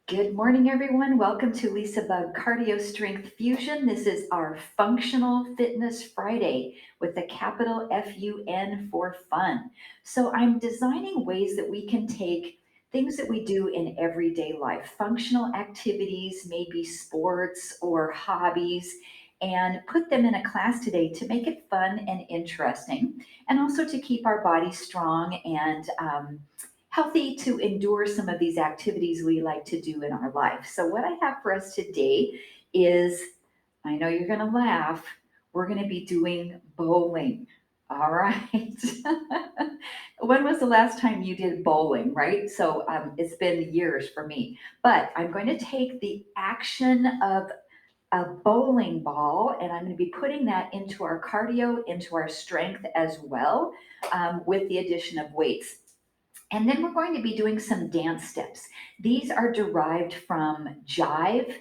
Good morning, everyone. Welcome to LisaBug Cardio Strength Fusion. This is our Functional Fitness Friday with the capital FUN for fun. So I'm designing ways that we can take things that we do in everyday life, functional activities, maybe sports or hobbies, and put them in a class today to make it fun and interesting, and also to keep our body strong and healthy to endure some of these activities we like to do in our life. So, what I have for us today is I know you're going to laugh. We're going to be doing bowling. All right. When was the last time you did bowling, right? So, it's been years for me. But I'm going to take the action of a bowling ball and I'm going to be putting that into our cardio, into our strength as well, with the addition of weights. And then we're going to be doing some dance steps. These are derived from Jive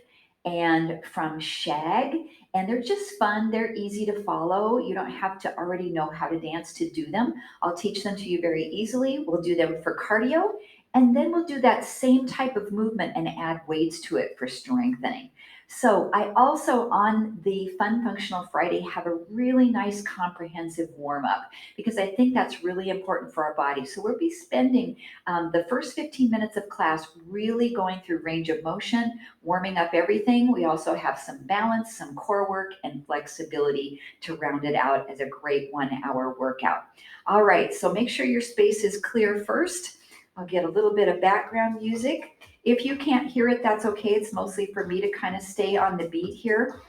and from Shag, and they're just fun. They're easy to follow. You don't have to already know how to dance to do them. I'll teach them to you very easily. We'll do them for cardio, and then we'll do that same type of movement and add weights to it for strengthening. So I also on the Fun Functional Friday have a really nice comprehensive warm up because I think that's really important for our body. So we'll be spending the first 15 minutes of class really going through range of motion, warming up everything. We also have some balance, some core work, and flexibility to round it out as a great 1 hour workout. All right, so make sure your space is clear first. I'll get a little bit of background music. If you can't hear it, that's okay. It's mostly for me to kind of stay on the beat here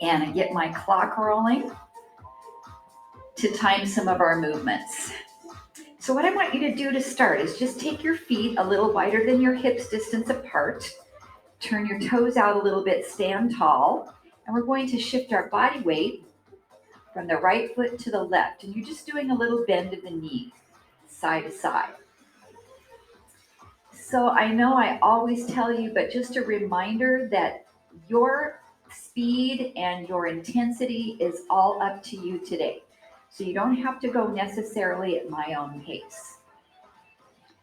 and get my clock rolling to time some of our movements. So what I want you to do to start is just take your feet a little wider than your hips distance apart, turn your toes out a little bit, stand tall, and we're going to shift our body weight from the right foot to the left. And you're just doing a little bend of the knee, side to side. So I know I always tell you, but just a reminder that your speed and your intensity is all up to you today. So you don't have to go necessarily at my own pace.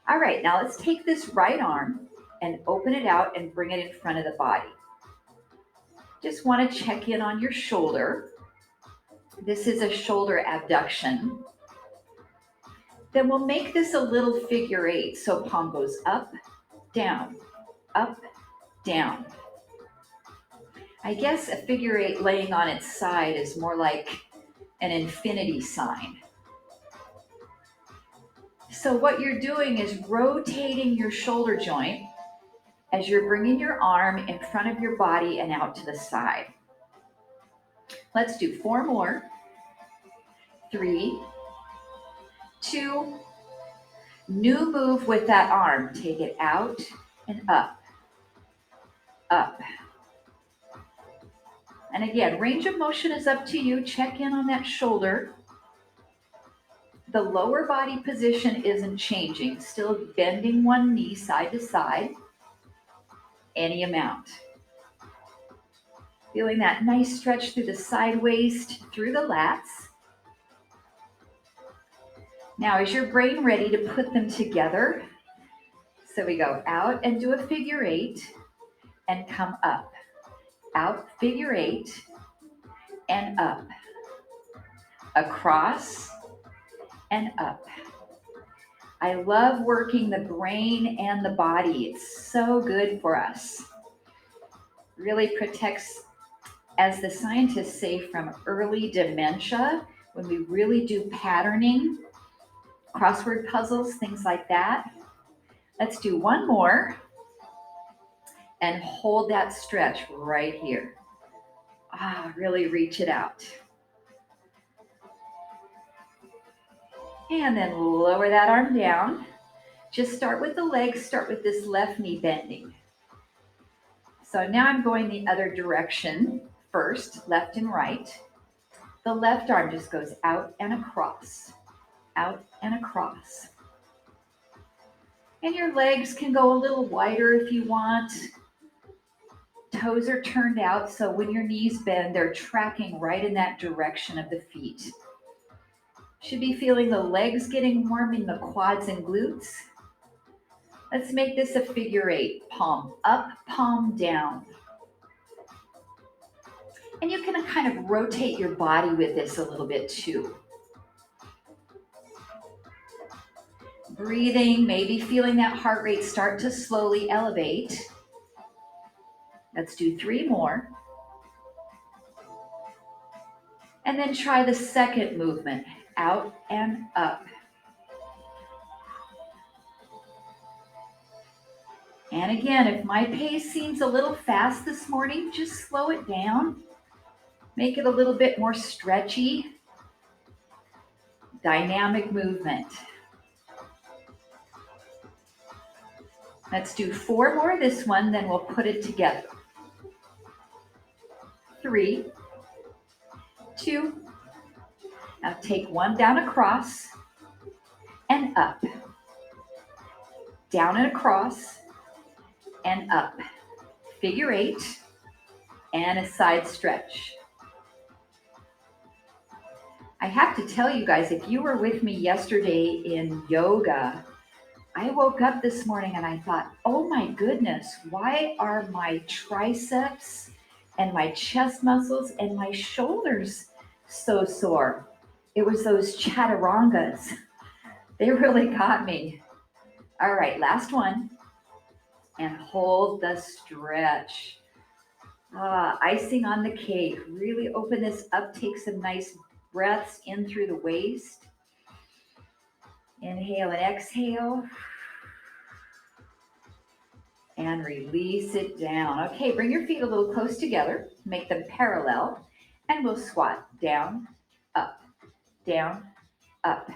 All right, now let's take this right arm and open it out and bring it in front of the body. Just want to check in on your shoulder. This is a shoulder abduction. Then we'll make this a little figure eight. So palm goes up, down, up, down. I guess a figure eight laying on its side is more like an infinity sign. So what you're doing is rotating your shoulder joint as you're bringing your arm in front of your body and out to the side. Let's do 4 more. 3, 2, new move with that arm. Take it out and up, up. And again, range of motion is up to you. Check in on that shoulder. The lower body position isn't changing. Still bending one knee side to side, any amount. Feeling that nice stretch through the side waist, through the lats. Now, is your brain ready to put them together? So we go out and do a figure eight and come up. Out, figure eight, and up. Across and up. I love working the brain and the body. It's so good for us. Really protects, as the scientists say, from early dementia when we really do patterning, crossword puzzles, things like that. Let's do 1 more and hold that stretch right here. Really reach it out. And then lower that arm down. Just start with the legs, start with this left knee bending. So now I'm going the other direction first, left and right. The left arm just goes out and across, out and across. And your legs can go a little wider if you want. Toes are turned out, so when your knees bend, they're tracking right in that direction of the feet. Should be feeling the legs getting warm in the quads and glutes. Let's make this a figure 8. Palm up, palm down. And you can kind of rotate your body with this a little bit too. Breathing, maybe feeling that heart rate start to slowly elevate. Let's do 3 more. And then try the second movement, out and up. And again, if my pace seems a little fast this morning, just slow it down. Make it a little bit more stretchy. Dynamic movement. Let's do 4 more this one, then we'll put it together. 3, 2. Now take one down across and up. Down and across and up. Figure 8 and a side stretch. I have to tell you guys, if you were with me yesterday in yoga, I woke up this morning and I thought, oh my goodness, why are my triceps and my chest muscles and my shoulders so sore? It was those chaturangas. They really got me. All right, last one. And hold the stretch. Icing on the cake. Really open this up. Take some nice breaths in through the waist. Inhale and exhale. And release it down. Okay, bring your feet a little close together. Make them parallel. And we'll squat down, up, down, up.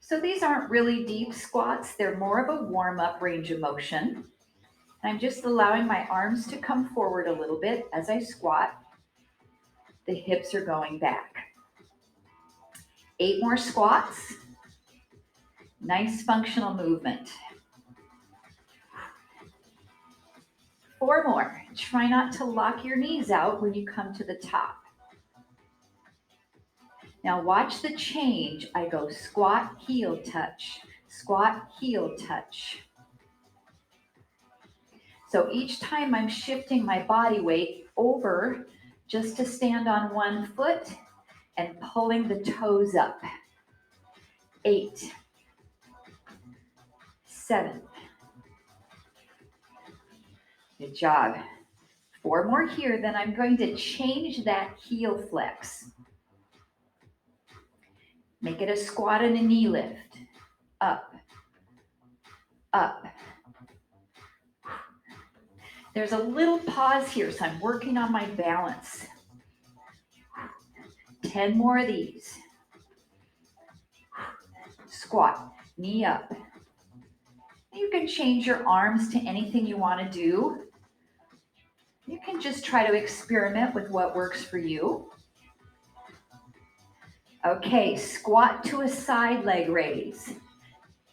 So these aren't really deep squats. They're more of a warm-up range of motion. I'm just allowing my arms to come forward a little bit as I squat. The hips are going back. 8 more squats. Nice functional movement. 4 more. Try not to lock your knees out when you come to the top. Now watch the change. I go squat, heel, touch. Squat, heel, touch. So each time I'm shifting my body weight over just to stand on one foot and pulling the toes up. 8, 7. Good job. 4 more here, then I'm going to change that heel flex. Make it a squat and a knee lift. Up, up. There's a little pause here, so I'm working on my balance. 10 more of these. Squat, knee up. You can change your arms to anything you want to do. You can just try to experiment with what works for you. Okay, squat to a side leg raise.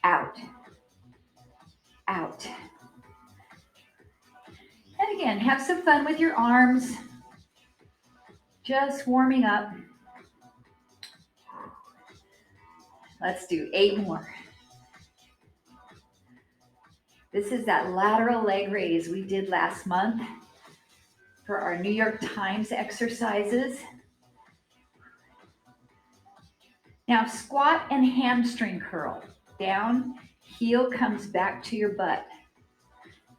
Out, out. And again, have some fun with your arms. Just warming up. Let's do 8 more. This is that lateral leg raise we did last month for our New York Times exercises. Now squat and hamstring curl. Down, heel comes back to your butt.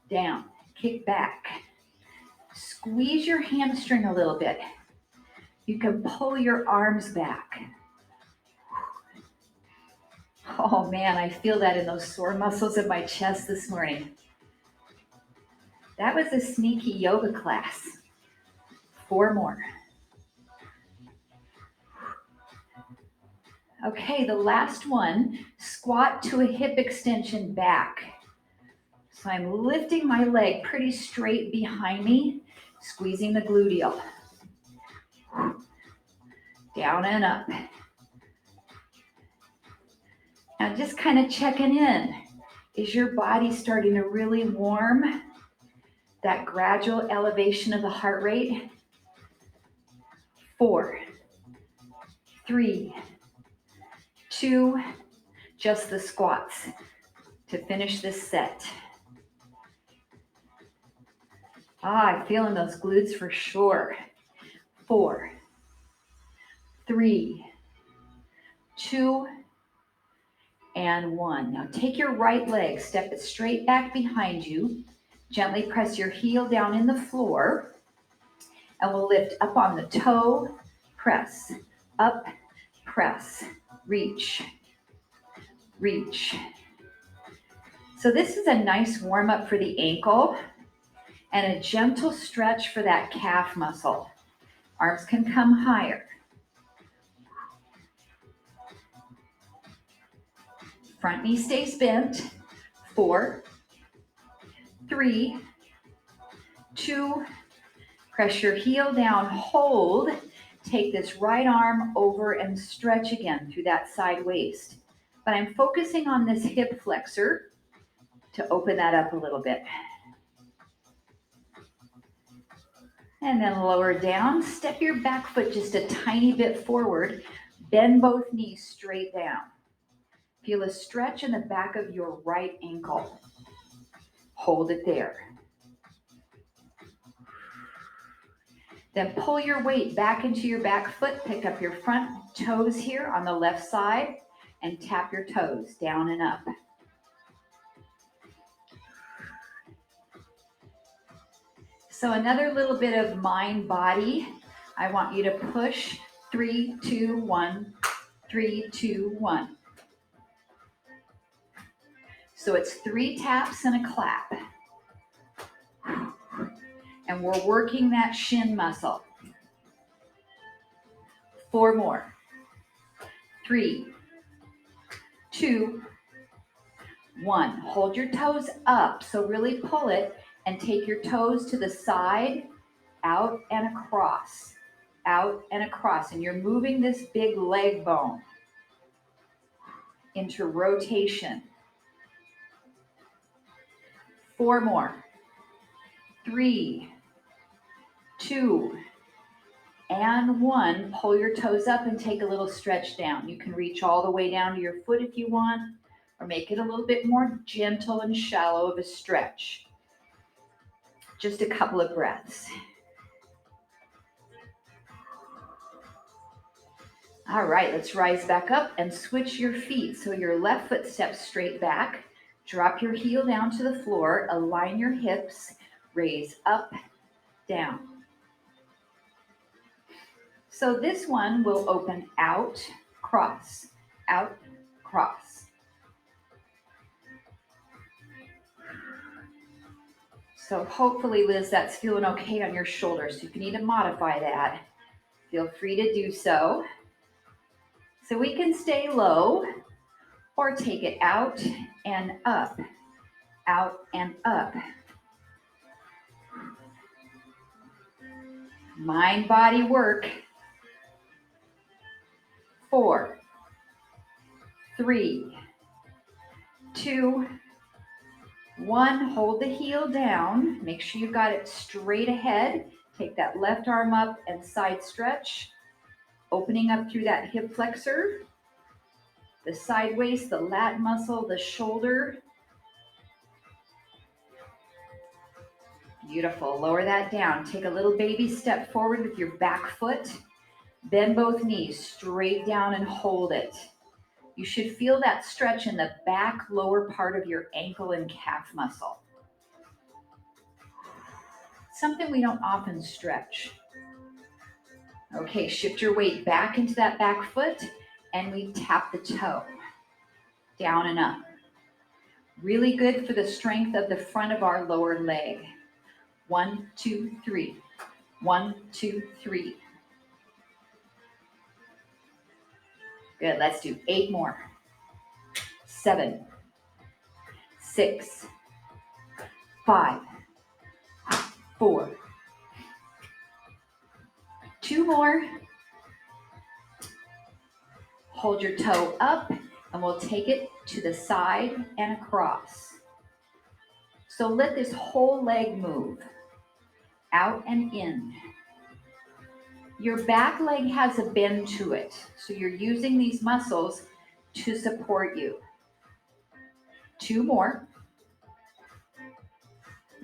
Down, kick back. Squeeze your hamstring a little bit. You can pull your arms back. Oh man, I feel that in those sore muscles in my chest this morning. That was a sneaky yoga class. 4 more. Okay, the last one, squat to a hip extension back. So I'm lifting my leg pretty straight behind me, squeezing the gluteal. Down and up. Now just kind of checking in. Is your body starting to really warm? That gradual elevation of the heart rate. 4, 3, 2, just the squats. to finish this set. I'm feeling those glutes for sure. 4, 3, 2, and 1. Now take your right leg, step it straight back behind you. Gently press your heel down in the floor. And we'll lift up on the toe, press, up, press, reach, reach. So this is a nice warm up for the ankle and a gentle stretch for that calf muscle. Arms can come higher. Front knee stays bent. 4, 3, 2, press your heel down, hold. Take this right arm over and stretch again through that side waist. But I'm focusing on this hip flexor to open that up a little bit. And then lower down, step your back foot just a tiny bit forward, bend both knees straight down. Feel a stretch in the back of your right ankle. Hold it there. Then pull your weight back into your back foot, pick up your front toes here on the left side, and tap your toes down and up. So another little bit of mind body. I want you to push 3, 2, 1, 3, 2, 1. So it's 3 taps and a clap. And we're working that shin muscle. 4 more. 3, 2, 1. Hold your toes up, so really pull it and take your toes to the side, out and across, out and across. And you're moving this big leg bone into rotation. 4 more. 3, 2, and 1. Pull your toes up and take a little stretch down. You can reach all the way down to your foot if you want, or make it a little bit more gentle and shallow of a stretch. Just a couple of breaths. All right, let's rise back up and switch your feet. So your left foot steps straight back. Drop your heel down to the floor. Align your hips. Raise up, down. So this one will open out, cross, out, cross. So hopefully, Liz, that's feeling okay on your shoulders. So if you need to modify that, feel free to do so. So we can stay low or take it out and up, out and up. Mind, body work. 4, 3, 2, 1. Hold the heel down. Make sure you've got it straight ahead. Take that left arm up and side stretch. Opening up through that hip flexor, the side waist, the lat muscle, the shoulder. Beautiful. Lower that down. Take a little baby step forward with your back foot. Bend both knees straight down and hold it. You should feel that stretch in the back lower part of your ankle and calf muscle. Something we don't often stretch. Okay, shift your weight back into that back foot and we tap the toe down and up. Really good for the strength of the front of our lower leg. 1, 2, 3. 1, 2, 3. Good, let's do 8 more. 7, 6, 5, 4. 2 more. Hold your toe up and we'll take it to the side and across. So let this whole leg move out and in. Your back leg has a bend to it, so you're using these muscles to support you. 2 more.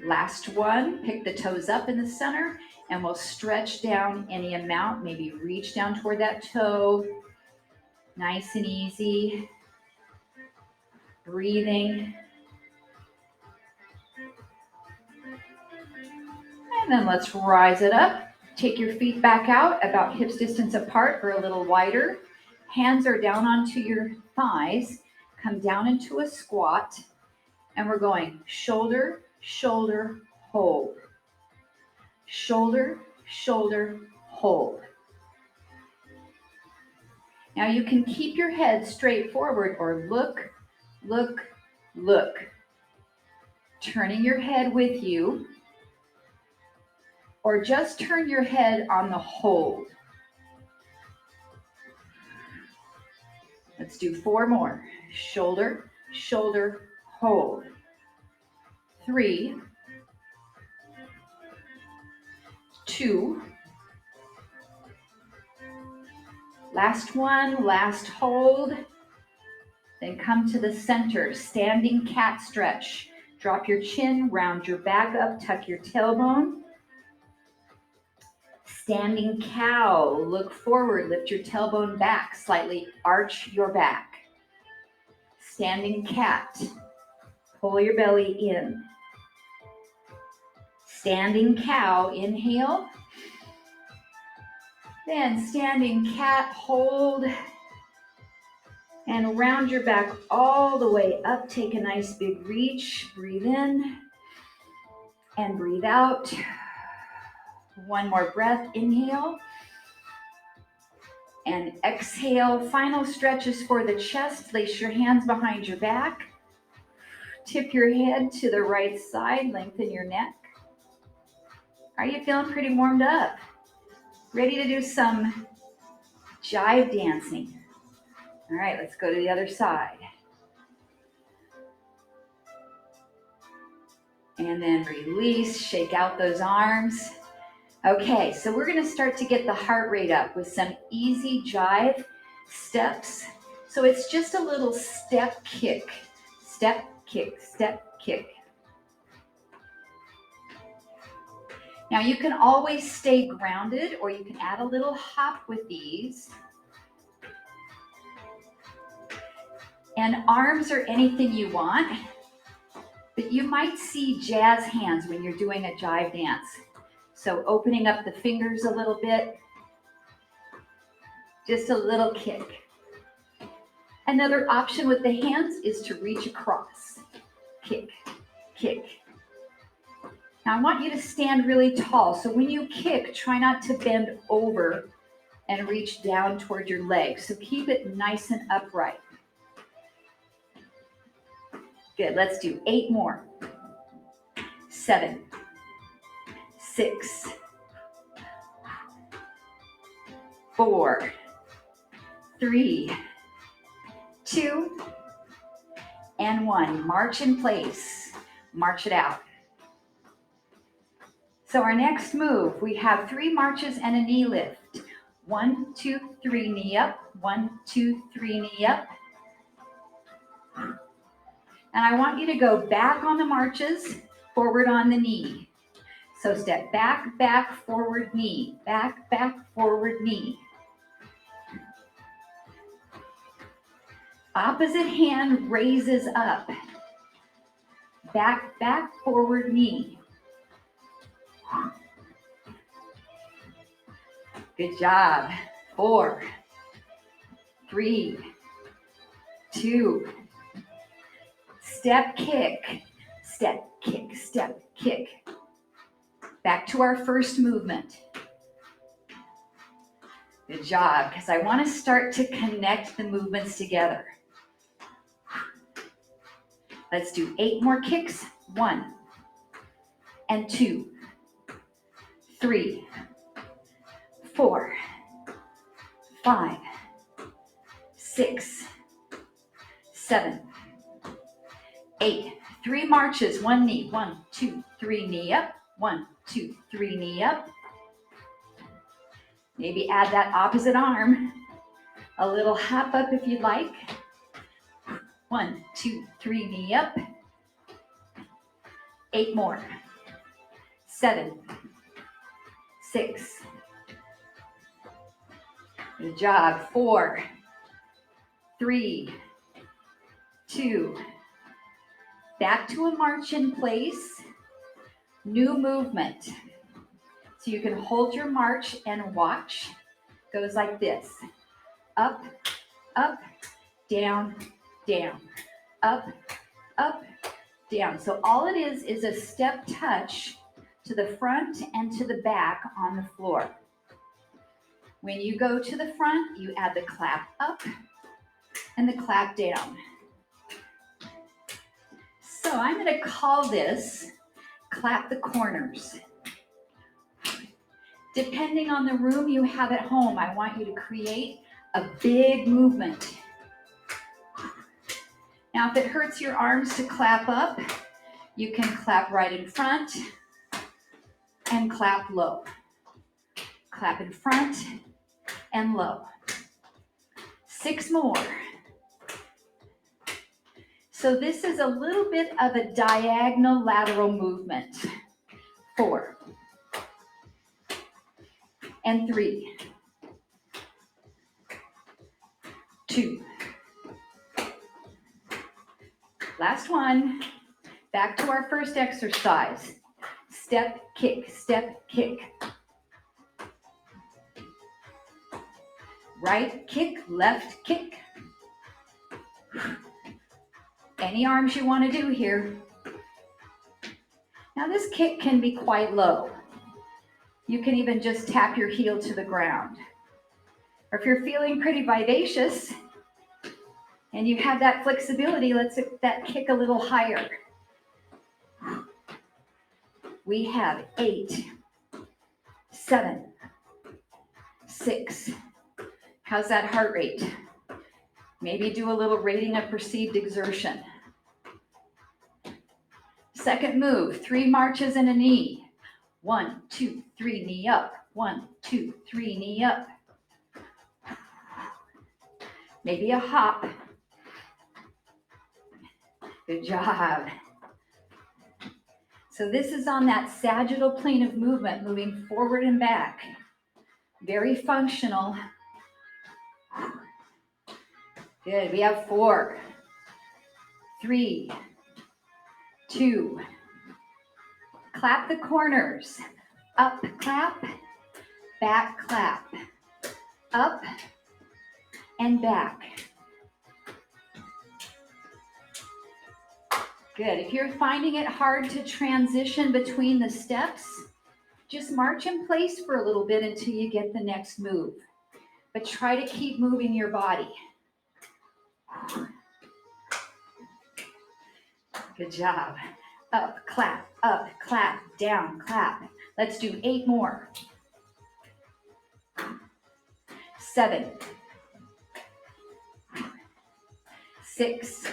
Last one, pick the toes up in the center and we'll stretch down any amount, maybe reach down toward that toe. Nice and easy. Breathing. And then let's rise it up. Take your feet back out about hips distance apart or a little wider. Hands are down onto your thighs. Come down into a squat. And we're going shoulder, shoulder, hold. Shoulder, shoulder, hold. Now you can keep your head straight forward or look, look, look. Turning your head with you. Or just turn your head on the hold. Let's do 4 more. Shoulder, shoulder, hold. 3, 2. Last one, last hold. Then come to the center, standing cat stretch. Drop your chin, round your back up, tuck your tailbone. Standing cow, look forward, lift your tailbone back, slightly arch your back. Standing cat, pull your belly in. Standing cow, inhale. Then standing cat, hold. And round your back all the way up. Take a nice big reach. Breathe in and breathe out. 1 more breath. Inhale and exhale. Final stretches for the chest. Place your hands behind your back. Tip your head to the right side. Lengthen your neck. Are you feeling pretty warmed up? Ready to do some jive dancing? All right, let's go to the other side. And then release, shake out those arms. Okay, so we're gonna start to get the heart rate up with some easy jive steps. So it's just a little step kick, step kick, step kick. Now you can always stay grounded or you can add a little hop with these. And arms are anything you want, but you might see jazz hands when you're doing a jive dance. So opening up the fingers a little bit, just a little kick. Another option with the hands is to reach across. Kick, kick. Now I want you to stand really tall. So when you kick, try not to bend over and reach down toward your legs. So keep it nice and upright. Good, let's do 8 more. 7, 6, 4, 3, 2, and 1. March in place. March it out. So our next move, we have 3 marches and a knee lift. 1, 2, 3, knee up. 1, 2, 3, knee up. And I want you to go back on the marches, forward on the knee. So step back, back, forward, knee. Back, back, forward, knee. Opposite hand raises up. Back, back, forward, knee. Good job. 4, 3, 2, step kick, step kick, step kick. Back to our first movement. Good job, because I want to start to connect the movements together. Let's do 8 more kicks. 1 and 2, 3, 4, 5, 6, 7, 8. 3 marches, 1 knee. 1, 2, 3, knee up. 1, 2, 3, knee up. Maybe add that opposite arm. A little hop up if you'd like. 1, 2, 3, knee up. 8 more. 7, 6. Good job. 4, 3, 2. Back to a march in place. New movement. So you can hold your march and watch. Goes like this. Up, up, down, down. Up, up, down. So all it is a step touch to the front and to the back on the floor. When you go to the front, you add the clap up and the clap down. So I'm going to call this clap the corners. Depending on the room you have at home, I want you to create a big movement. Now, if it hurts your arms to clap up, you can clap right in front and clap low. Clap in front and low. 6 more. So this is a little bit of a diagonal lateral movement. 4 and 3, 2. Last one. Back to our first exercise. Step, kick, step, kick. Right kick, left kick. Any arms you want to do here. Now this kick can be quite low. You can even just tap your heel to the ground. Or if you're feeling pretty vivacious and you have that flexibility, let's that kick a little higher. We have 8, 7, 6. How's that heart rate? Maybe do a little rating of perceived exertion. Second move, 3 marches and a knee. 1, 2, 3, knee up. 1, 2, 3, knee up. Maybe a hop. Good job. So this is on that sagittal plane of movement, moving forward and back. Very functional. Good, we have 4, 3, 2. Clap the corners. Up, clap, back, clap. Up and back. Good. If you're finding it hard to transition between the steps, just march in place for a little bit until you get the next move. But try to keep moving your body. Good job. Up, clap, down, clap. Let's do 8 more. 7, 6.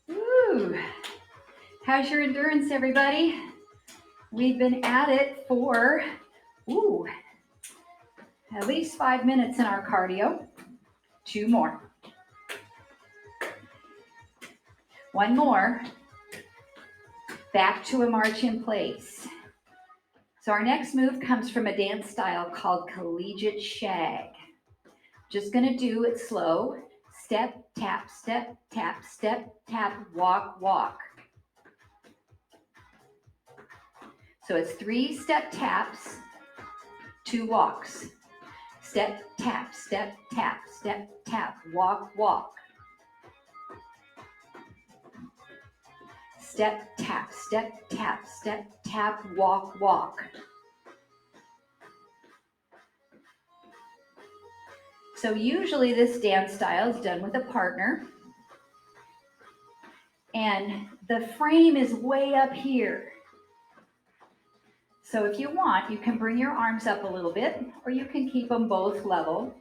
Woo! How's your endurance, everybody? We've been at it for, at least 5 minutes in our cardio. 2 more. 1 more. Back to a march in place. So our next move comes from a dance style called Collegiate Shag. Just gonna do it slow. Step, tap, step, tap, walk, walk. So it's 3 step taps, 2 walks. Step, tap, walk, walk. Step, tap, walk, walk. So usually this dance style is done with a partner. And the frame is way up here. So if you want, you can bring your arms up a little bit, or you can keep them both level.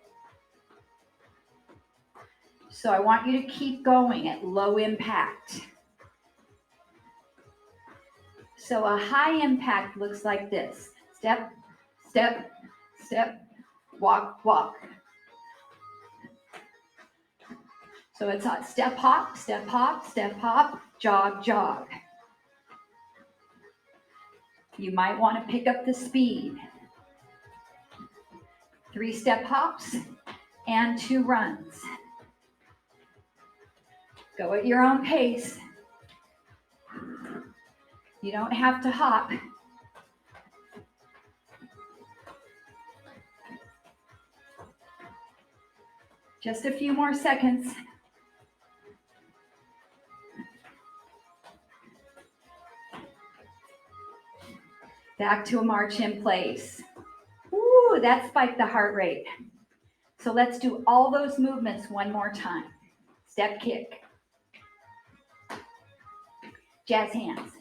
So I want you to keep going at low impact. So a high impact looks like this. Step, walk, walk. So it's a step, hop, step, hop, step, hop, jog, jog. You might want to pick up the speed. 3 step hops and 2 runs. Go at your own pace. You don't have to hop. Just a few more seconds. Back to a march in place. Ooh, that spiked the heart rate. So let's do all those movements one more time. Step kick. Jazz hands.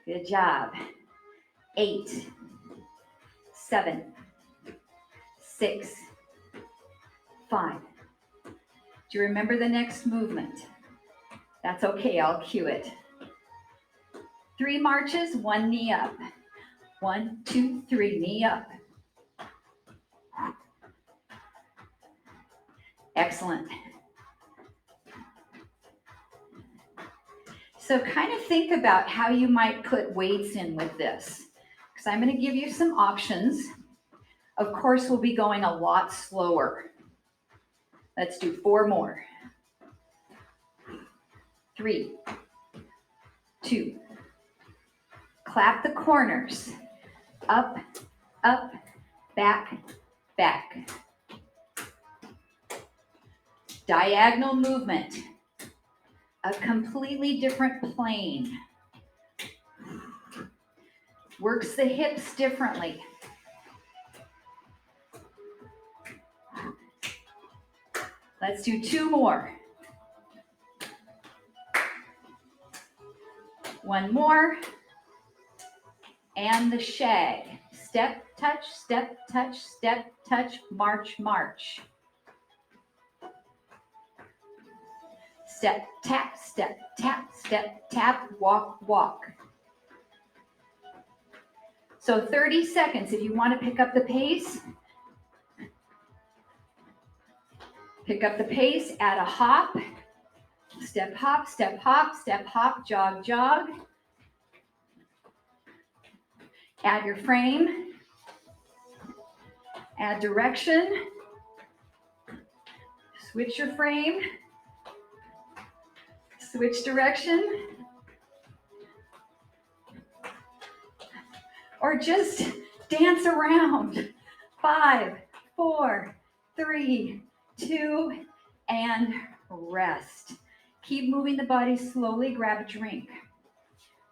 Good job. 8, 7, 6, 5. Do you remember the next movement? That's okay, I'll cue it. 3 marches, 1 knee up. 1, 2, 3, knee up. Excellent. So kind of think about how you might put weights in with this, because I'm going to give you some options. Of course, we'll be going a lot slower. Let's do 4 more. 3, 2. Clap the corners. Up, up, back, back. Diagonal movement. A completely different plane. Works the hips differently. Let's do 2 more. 1 more. And the shag. Step, touch, step, touch, march, march. Step, tap, step, tap, walk, walk. So 30 seconds if you want to pick up the pace. Pick up the pace, add a hop. Step, hop, step, hop, step, hop, jog, jog. Add your frame. Add direction. Switch your frame. Switch direction. Or just dance around. 5, 4, 3, 2, and rest. Keep moving the body slowly, grab a drink.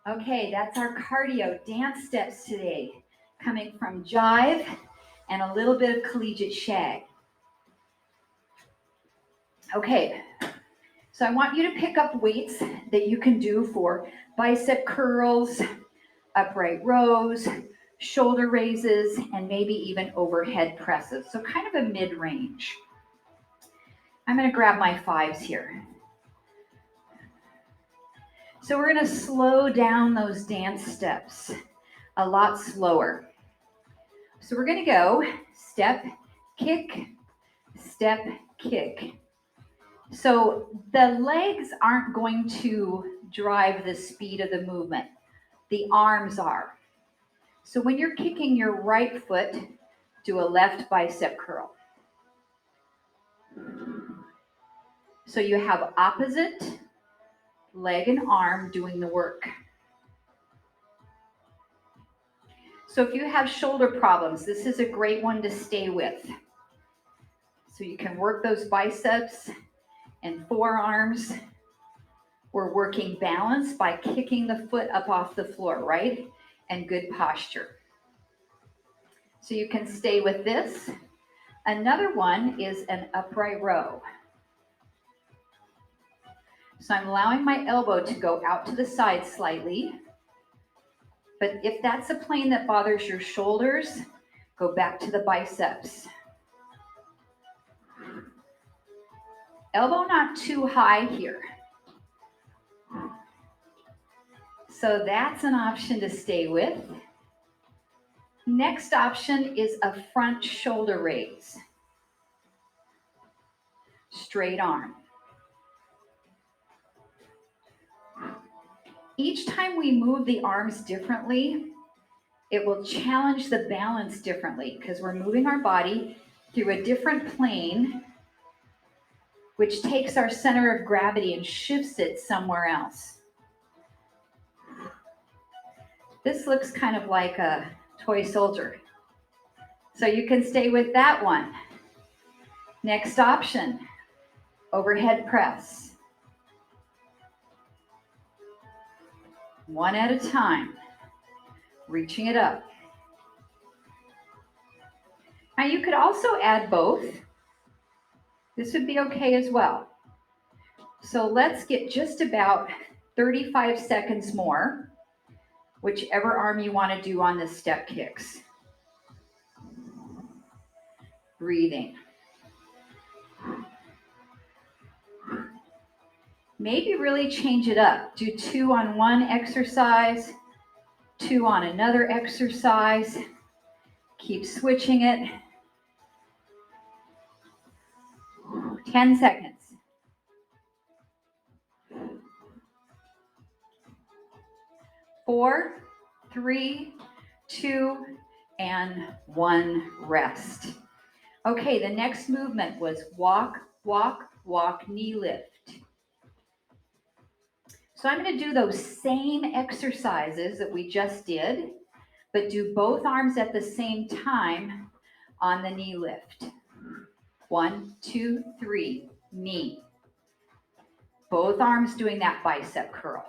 Okay, that's our cardio dance steps today, coming from Jive and a little bit of Collegiate Shag. Okay, so I want you to pick up weights that you can do for bicep curls, upright rows, shoulder raises, and maybe even overhead presses. So kind of a mid-range. I'm going to grab my 5s here. So we're going to slow down those dance steps a lot slower. So we're going to go step, kick, step, kick. So the legs aren't going to drive the speed of the movement. The arms are. So when you're kicking your right foot, do a left bicep curl. So you have opposite leg and arm doing the work. So if you have shoulder problems, this is a great one to stay with. So you can work those biceps and forearms. We're working balance by kicking the foot up off the floor, right? And good posture. So you can stay with this. Another one is an upright row. So I'm allowing my elbow to go out to the side slightly. But if that's a plane that bothers your shoulders, go back to the biceps. Elbow not too high here. So that's an option to stay with. Next option is a front shoulder raise. straight arm. Each time we move the arms differently, it will challenge the balance differently because we're moving our body through a different plane, which takes our center of gravity and shifts it somewhere else. This looks kind of like a toy soldier. So you can stay with that one. Next option, overhead press. One at a time, reaching it up. Now you could also add both. This would be okay as well. So let's get just about 35 seconds more, whichever arm you want to do on the step kicks. Breathing. Maybe really change it up. Do 2 on one exercise, 2 on another exercise. Keep switching it. 10 seconds. 4, 3, 2, and 1, rest. Okay, the next movement was walk, walk, walk, knee lift. So I'm going to do those same exercises that we just did, but do both arms at the same time on the knee lift. 1, 2, 3, knee. Both arms doing that bicep curl.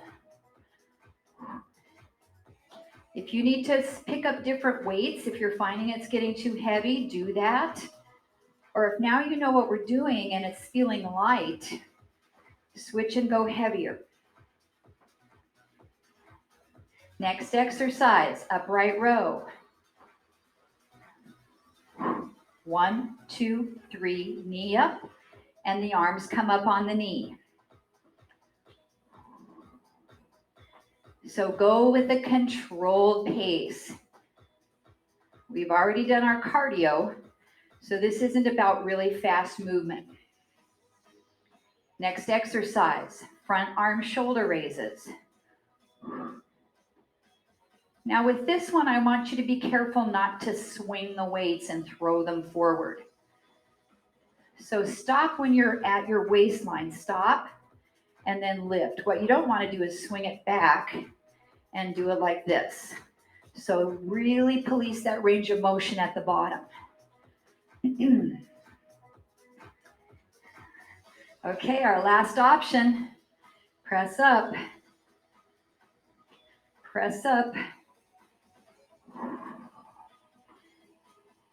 If you need to pick up different weights, if you're finding it's getting too heavy, do that. Or if now you know what we're doing and it's feeling light, switch and go heavier. Next exercise, upright row. 1, 2, 3, knee up, and the arms come up on the knee. So go with a controlled pace. We've already done our cardio, so this isn't about really fast movement. Next exercise, front arm shoulder raises. Now with this one, I want you to be careful not to swing the weights and throw them forward. So stop when you're at your waistline, stop, and then lift. What you don't want to do is swing it back and do it like this. So really police that range of motion at the bottom. Okay, our last option, press up. Press up.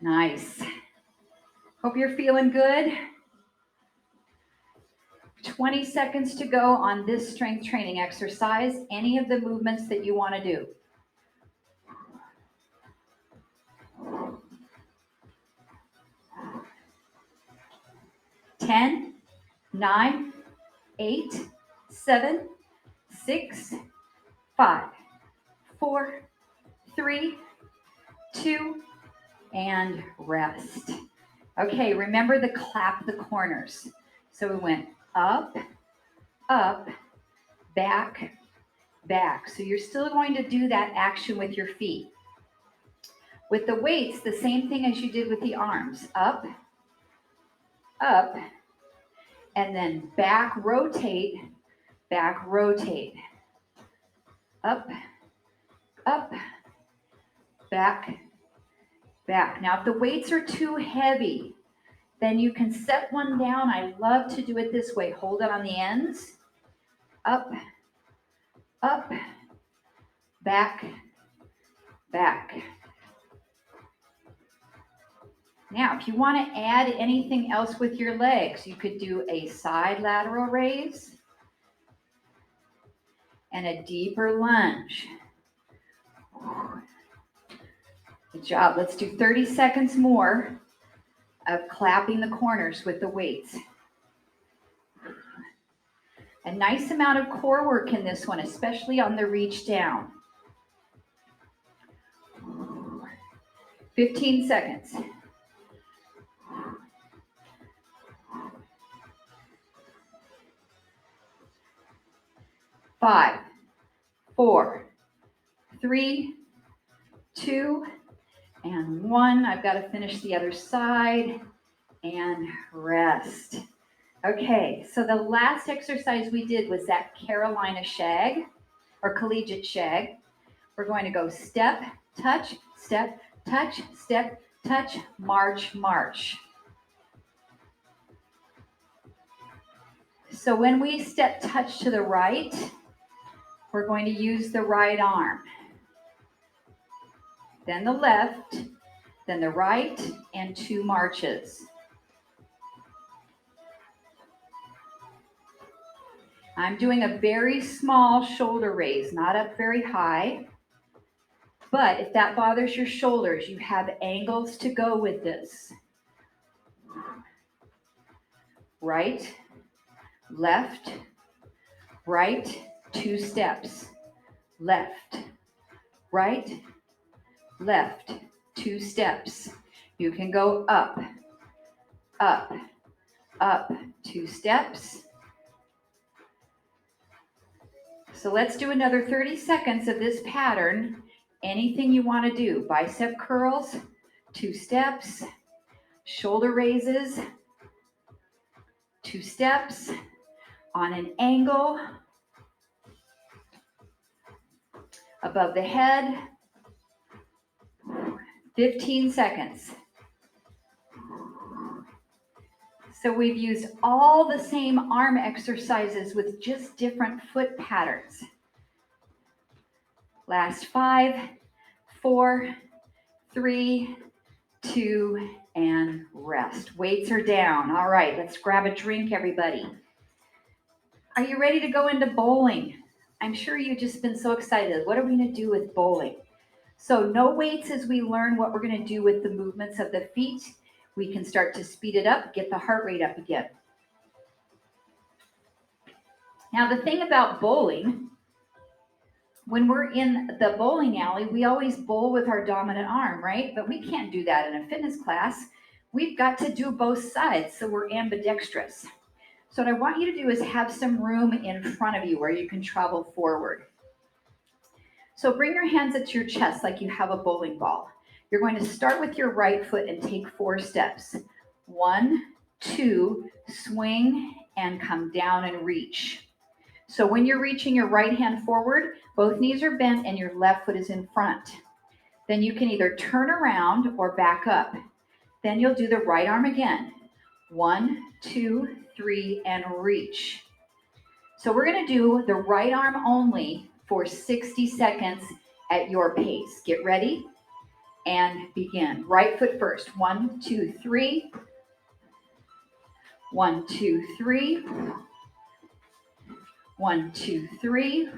Nice. Hope you're feeling good. 20 seconds to go on this strength training exercise. Any of the movements that you want to do. 10, 9, 8, 7, 6, 5, 4, 3, 2, and rest. Okay, remember to clap the corners. So we went up, up, back, back. So you're still going to do that action with your feet. With the weights, the same thing as you did with the arms. Up, up, and then back, rotate, back, rotate. Up, up, back, back. Now, if the weights are too heavy, then you can set one down. I love to do it this way. Hold it on the ends. Up, up, back, back. Now, if you want to add anything else with your legs, you could do a side lateral raise and a deeper lunge. Good job. Let's do 30 seconds more of clapping the corners with the weights. A nice amount of core work in this one, especially on the reach down. 15 seconds. 5, 4, 3, 2, and 1. I've got to finish the other side and rest. Okay, so the last exercise we did was that Carolina Shag or Collegiate Shag. We're going to go step, touch, step, touch, step, touch, march, march. So when we step touch to the right, we're going to use the right arm. Then the left, then the right, and 2 marches. I'm doing a very small shoulder raise, not up very high. But if that bothers your shoulders, you have angles to go with this. Right, left, right, 2 steps. Left, right, left, 2 steps. You can go up, up, up, 2 steps. So let's do another 30 seconds of this pattern. Anything you want to do, bicep curls, 2 steps, shoulder raises, 2 steps, on an angle, above the head, 15 seconds. So we've used all the same arm exercises with just different foot patterns. Last 5, 4, 3, 2, and rest. Weights are down. All right, let's grab a drink, everybody. Are you ready to go into bowling? I'm sure you've just been so excited. What are we going to do with bowling? So no weights as we learn what we're going to do with the movements of the feet. We can start to speed it up, get the heart rate up again. Now the thing about bowling, when we're in the bowling alley, we always bowl with our dominant arm, right? But we can't do that in a fitness class. We've got to do both sides, so we're ambidextrous. So what I want you to do is have some room in front of you where you can travel forward. So bring your hands up to your chest like you have a bowling ball. You're going to start with your right foot and take 4 steps. 1, 2, swing, and come down and reach. So when you're reaching your right hand forward, both knees are bent and your left foot is in front. Then you can either turn around or back up. Then you'll do the right arm again. 1, 2, 3, and reach. So we're going to do the right arm only for 60 seconds at your pace. Get ready and begin. Right foot first. 1, 2, 3. 1, 2, 3. 1, 2, 3.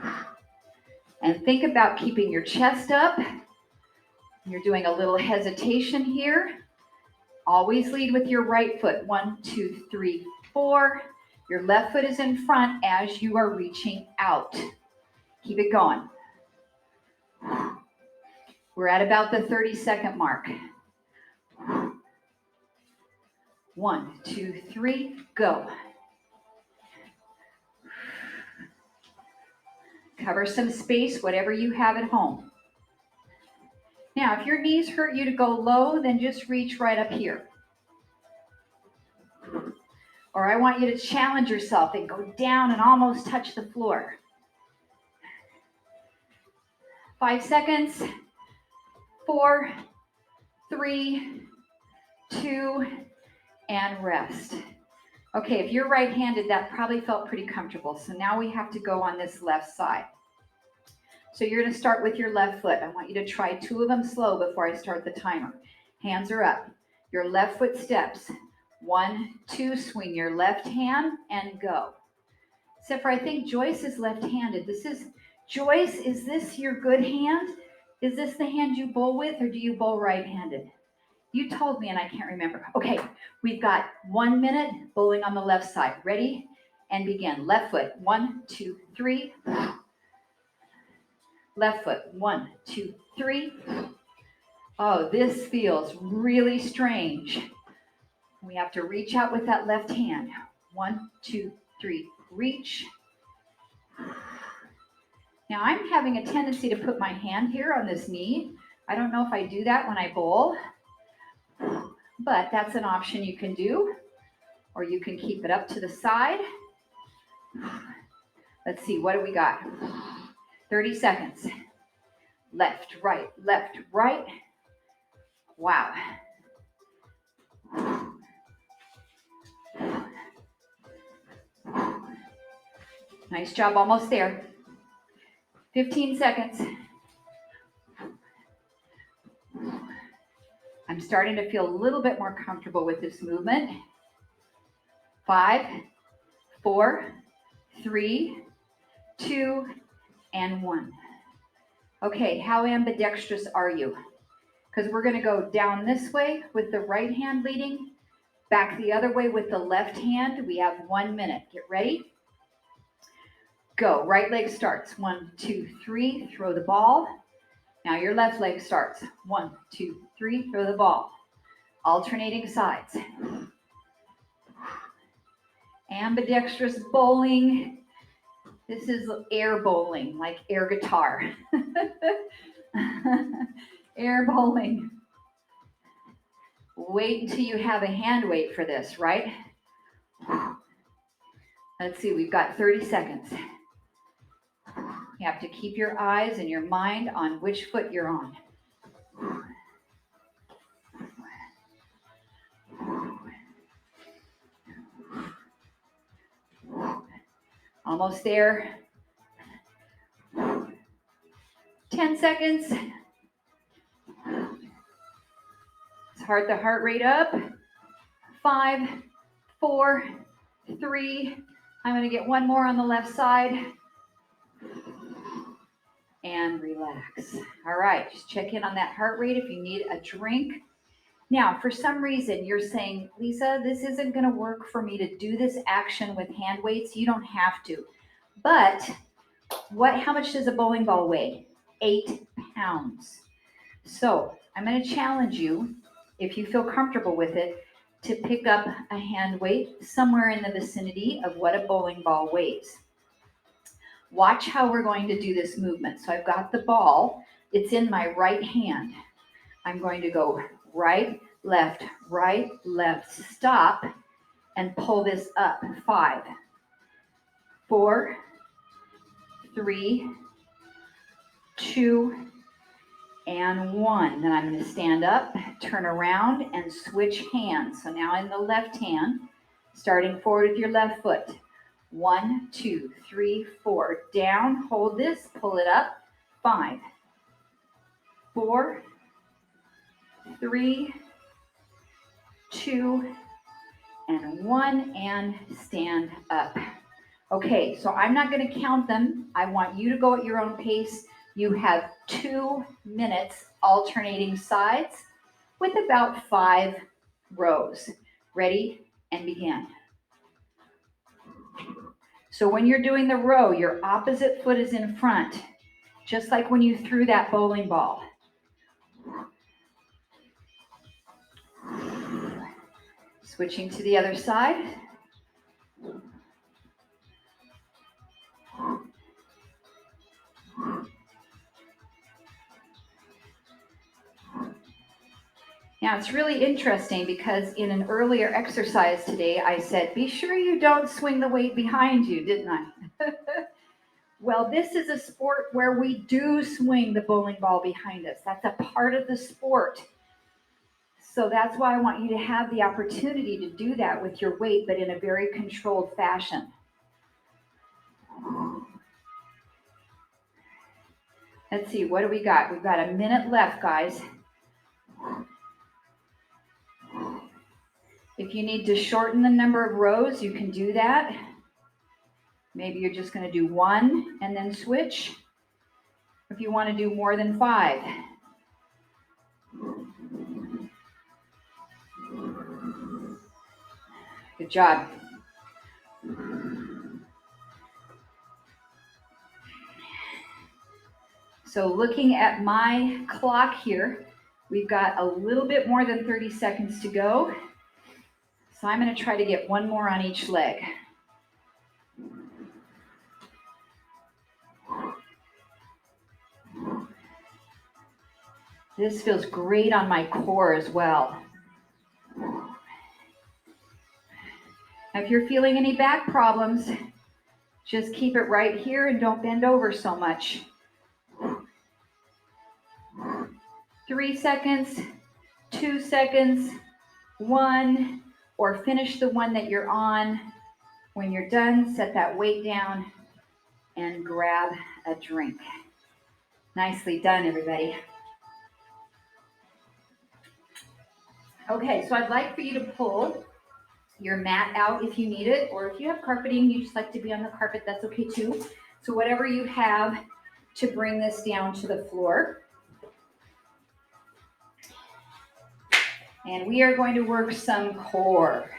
And think about keeping your chest up. You're doing a little hesitation here. Always lead with your right foot. 1, 2, 3, 4. Your left foot is in front as you are reaching out. Keep it going. We're at about the 30-second mark. 1, 2, 3, go. Cover some space, whatever you have at home. Now, if your knees hurt you to go low, then just reach right up here. Or I want you to challenge yourself and go down and almost touch the floor. 5 seconds. 4, 3, 2, and rest. Okay, if you're right-handed, that probably felt pretty comfortable. So now we have to go on this left side. So you're going to start with your left foot. I want you to try 2 of them slow before I start the timer. Hands are up. Your left foot steps. 1, 2, swing your left hand and go. Except for I think Joyce is left-handed. Joyce, is this your good hand? Is this the hand you bowl with, or do you bowl right-handed? You told me and I can't remember. Okay, we've got 1 minute bowling on the left side. Ready? And begin. Left foot. 1, 2, 3. Left foot. 1, 2, 3. Oh, this feels really strange. We have to reach out with that left hand. 1, 2, 3. Reach. Now I'm having a tendency to put my hand here on this knee. I don't know if I do that when I bowl, but that's an option you can do, or you can keep it up to the side. Let's see, what do we got? 30 seconds. Left, right, left, right. Wow. Nice job, almost there. 15 seconds. I'm starting to feel a little bit more comfortable with this movement. 5, 4, 3, 2, and 1. Okay, how ambidextrous are you? Because we're going to go down this way with the right hand leading, back the other way with the left hand. We have 1 minute. Get ready. Go. Right leg starts. 1, 2, 3. Throw the ball. Now your left leg starts. 1, 2, 3. Throw the ball. Alternating sides. Ambidextrous bowling. This is air bowling, like air guitar. Air bowling. Wait until you have a hand weight for this, right? Let's see, we've got 30 seconds. You have to keep your eyes and your mind on which foot you're on. Almost there. 10 seconds. Start the heart rate up. 5, 4, 3. I'm going to get one more on the left side. And relax. All right, just check in on that heart rate if you need a drink. Now, for some reason, you're saying, Lisa, this isn't going to work for me to do this action with hand weights. You don't have to. But how much does a bowling ball weigh? 8 pounds. So I'm going to challenge you, if you feel comfortable with it, to pick up a hand weight somewhere in the vicinity of what a bowling ball weighs. Watch how we're going to do this movement. So I've got the ball. It's in my right hand. I'm going to go right, left, stop, and pull this up. 5, 4, 3, 2, and 1. Then I'm going to stand up, turn around, and switch hands. So now in the left hand, starting forward with your left foot. 1, 2, 3, 4. Down, hold this, pull it up. 5, 4, 3, 2, and 1, and stand up. Okay, so I'm not going to count them. I want you to go at your own pace. You have 2 minutes alternating sides with about 5 rows. Ready and begin. So when you're doing the row, your opposite foot is in front, just like when you threw that bowling ball. Switching to the other side. Now it's really interesting because in an earlier exercise today, I said, be sure you don't swing the weight behind you, didn't I? Well, this is a sport where we do swing the bowling ball behind us. That's a part of the sport. So that's why I want you to have the opportunity to do that with your weight, but in a very controlled fashion. Let's see, what do we got? We've got a minute left, guys. If you need to shorten the number of rows, you can do that. Maybe you're just going to do 1 and then switch. If you want to do more than 5. Good job. So looking at my clock here, we've got a little bit more than 30 seconds to go. So I'm going to try to get one more on each leg. This feels great on my core as well. Now, if you're feeling any back problems, just keep it right here and don't bend over so much. 3 seconds, 2 seconds, 1, or finish the one that you're on. When you're done, set that weight down and grab a drink. Nicely done, everybody. Okay, so I'd like for you to pull your mat out if you need it, or if you have carpeting, you just like to be on the carpet, that's okay too. So whatever you have to bring this down to the floor. And we are going to work some core.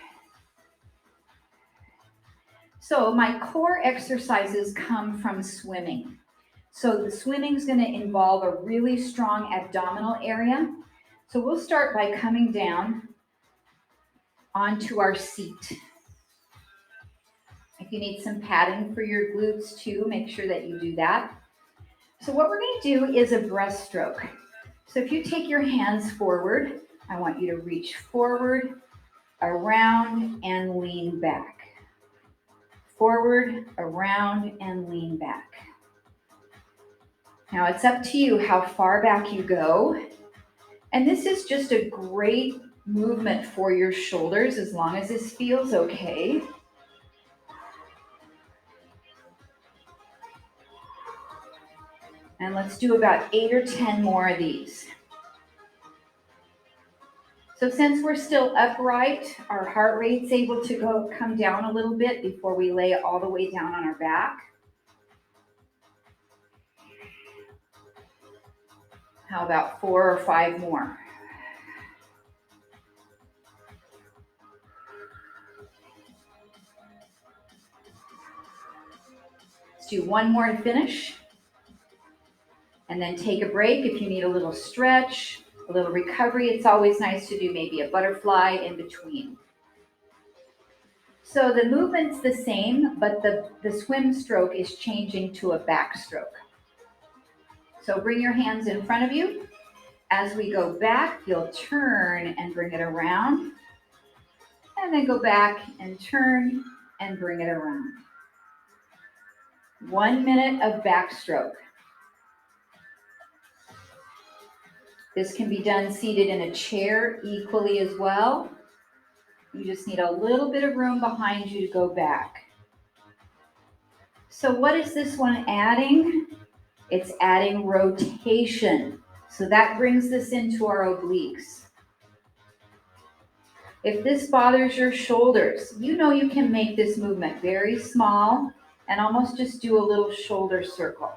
So my core exercises come from swimming. So the swimming is going to involve a really strong abdominal area. So we'll start by coming down onto our seat. If you need some padding for your glutes too, make sure that you do that. So what we're going to do is a breaststroke. So if you take your hands forward, I want you to reach forward, around, and lean back. Forward, around, and lean back. Now it's up to you how far back you go. And this is just a great movement for your shoulders as long as this feels okay. And let's do about 8 or 10 more of these. So since we're still upright, our heart rate's able to come down a little bit before we lay it all the way down on our back. How about 4 or 5 more? Let's do 1 more to finish. And then take a break if you need a little stretch, a little recovery. It's always nice to do maybe a butterfly in between. So the movement's the same, but the swim stroke is changing to a backstroke. So bring your hands in front of you. As we go back, you'll turn and bring it around. And then go back and turn and bring it around. 1 minute of backstroke. This can be done seated in a chair equally as well. You just need a little bit of room behind you to go back. So what is this one adding? It's adding rotation. So that brings this into our obliques. If this bothers your shoulders, you know you can make this movement very small and almost just do a little shoulder circle.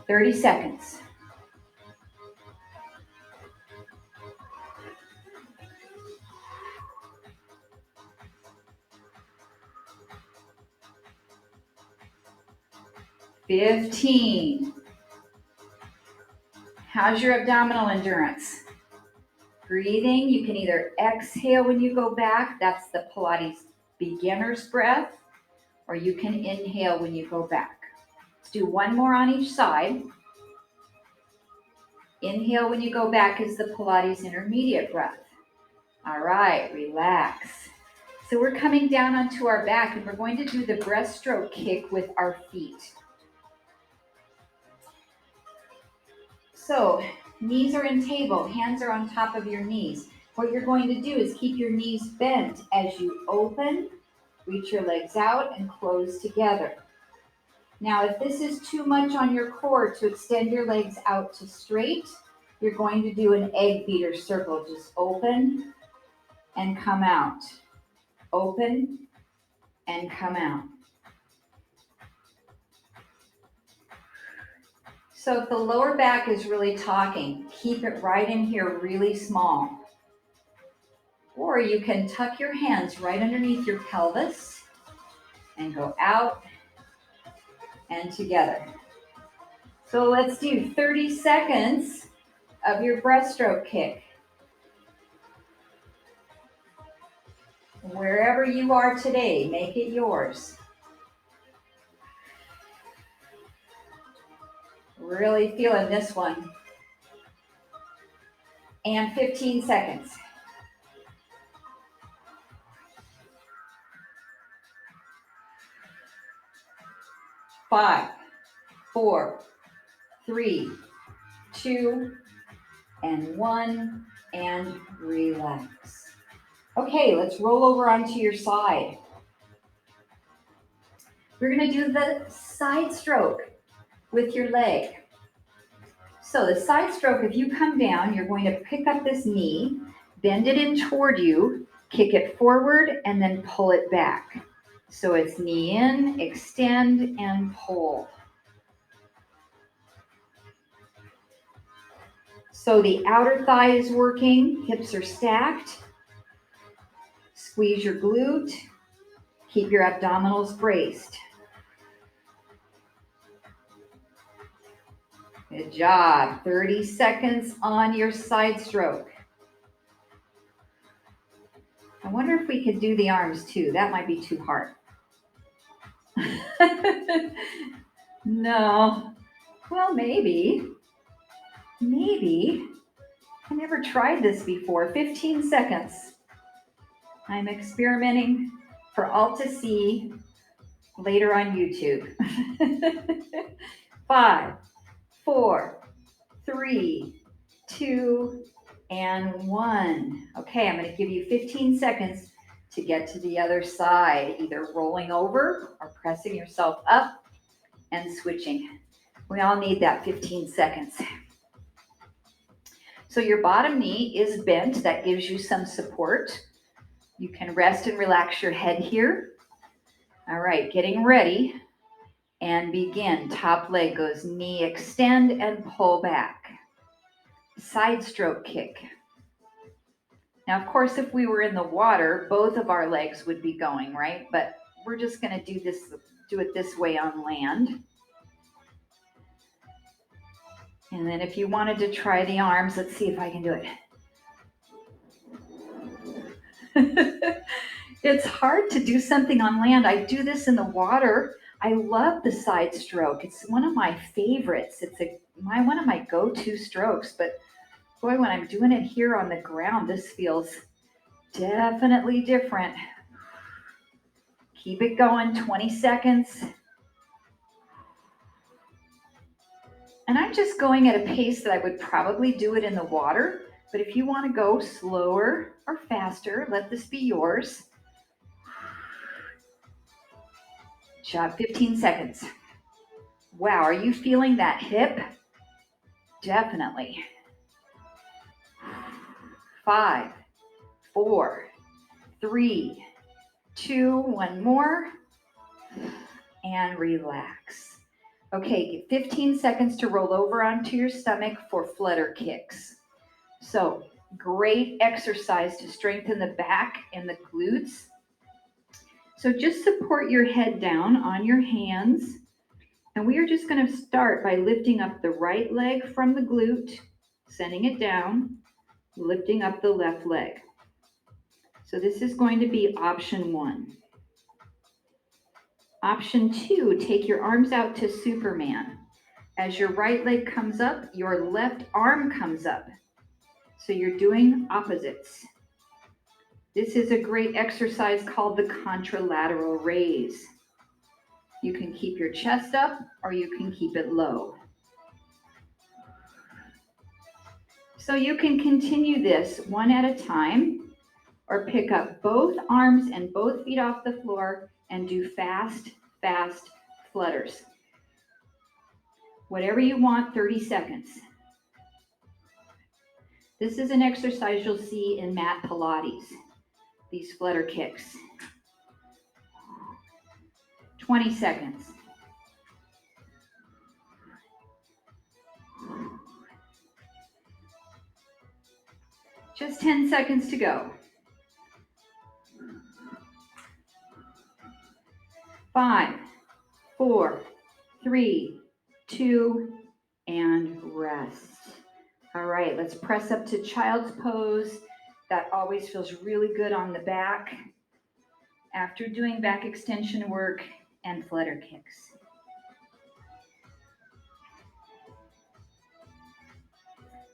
30 seconds. $15. How's your abdominal endurance? Breathing, you can either exhale when you go back, that's the Pilates beginner's breath, or you can inhale when you go back. Let's do 1 more on each side. Inhale when you go back is the Pilates intermediate breath. All right, relax. So we're coming down onto our back and we're going to do the breaststroke kick with our feet. So knees are in table, hands are on top of your knees. What you're going to do is keep your knees bent as you open, reach your legs out, and close together. Now, if this is too much on your core to extend your legs out to straight, you're going to do an egg beater circle. Just open and come out. Open and come out. So if the lower back is really talking, keep it right in here really small. Or you can tuck your hands right underneath your pelvis and go out and together. So let's do 30 seconds of your breaststroke kick. Wherever you are today, make it yours. Really feeling this one. And 15 seconds. 5, 4, 3, 2, and 1, and relax. Okay, let's roll over onto your side. We're gonna do the side stroke with your leg. So the side stroke, if you come down, you're going to pick up this knee, bend it in toward you, kick it forward, and then pull it back. So it's knee in, extend, and pull. So the outer thigh is working, hips are stacked. Squeeze your glute, keep your abdominals braced. Good job. 30 seconds on your side stroke. I wonder if we could do the arms too. That might be too hard. No. Well, maybe. Maybe. I never tried this before. 15 seconds. I'm experimenting for all to see later on YouTube. 5, 4, 3, 2, and 1. Okay, I'm going to give you 15 seconds to get to the other side, either rolling over or pressing yourself up and switching. We all need that 15 seconds. So your bottom knee is bent. That gives you some support. You can rest and relax your head here. All right, getting ready and begin. Top leg goes knee extend and pull back. Side stroke kick. Now, of course, if we were in the water, both of our legs would be going, right? But we're just going to do it this way on land. And then if you wanted to try the arms, let's see if I can do it. It's hard to do something on land. I do this in the water. I love the side stroke. It's one of my favorites. It's one of my go-to strokes. But boy, when I'm doing it here on the ground, this feels definitely different. Keep it going, 20 seconds. And I'm just going at a pace that I would probably do it in the water. But if you want to go slower or faster, let this be yours. Job, 15 seconds. Wow, are you feeling that hip? Definitely. 5, 4, 3, 2, one more, and relax. Okay, 15 seconds to roll over onto your stomach for flutter kicks. So, great exercise to strengthen the back and the glutes. So just support your head down on your hands. And we are just going to start by lifting up the right leg from the glute, sending it down, lifting up the left leg. So this is going to be option 1. Option 2, take your arms out to Superman. As your right leg comes up, your left arm comes up. So you're doing opposites. This is a great exercise called the contralateral raise. You can keep your chest up or you can keep it low. So you can continue this one at a time or pick up both arms and both feet off the floor and do fast, fast flutters. Whatever you want, 30 seconds. This is an exercise you'll see in mat Pilates, these flutter kicks. 20 seconds. Just 10 seconds to go. 5, 4, 3, 2, and rest. All right, let's press up to child's pose. That always feels really good on the back after doing back extension work and flutter kicks.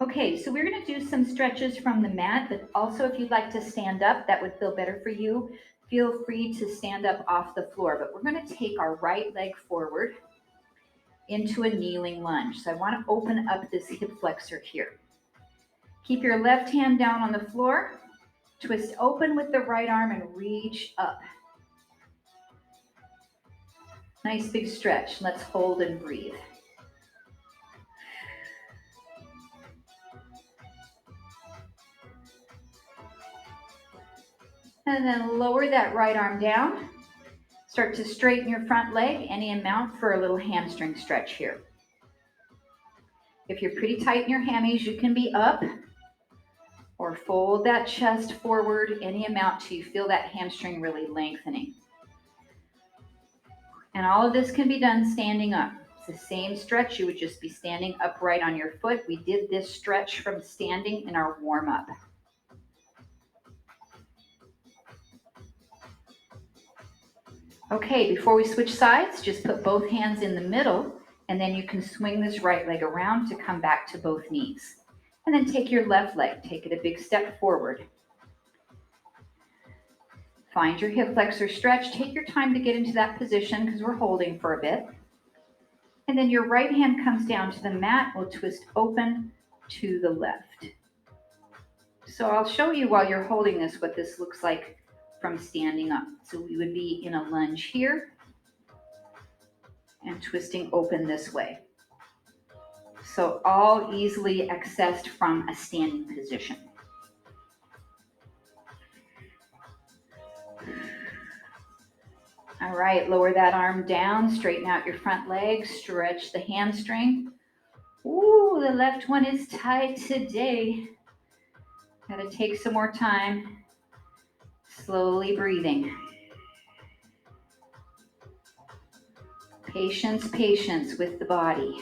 Okay, so we're going to do some stretches from the mat, but also if you'd like to stand up, that would feel better for you. Feel free to stand up off the floor, but we're going to take our right leg forward into a kneeling lunge. So I want to open up this hip flexor here. Keep your left hand down on the floor, twist open with the right arm and reach up. Nice big stretch. Let's hold and breathe. And then lower that right arm down. Start to straighten your front leg, any amount for a little hamstring stretch here. If you're pretty tight in your hammies, you can be up or fold that chest forward any amount till you feel that hamstring really lengthening. And all of this can be done standing up. It's the same stretch, you would just be standing upright on your foot. We did this stretch from standing in our warm-up. Okay, before we switch sides, just put both hands in the middle, and then you can swing this right leg around to come back to both knees. And then take your left leg, take it a big step forward. Find your hip flexor stretch. Take your time to get into that position because we're holding for a bit. And then your right hand comes down to the mat. We'll twist open to the left. So I'll show you while you're holding this what this looks like from standing up. So we would be in a lunge here and twisting open this way. So all easily accessed from a standing position. All right, lower that arm down, straighten out your front leg, stretch the hamstring. Ooh, the left one is tight today. Gotta take some more time. Slowly breathing. Patience, patience with the body.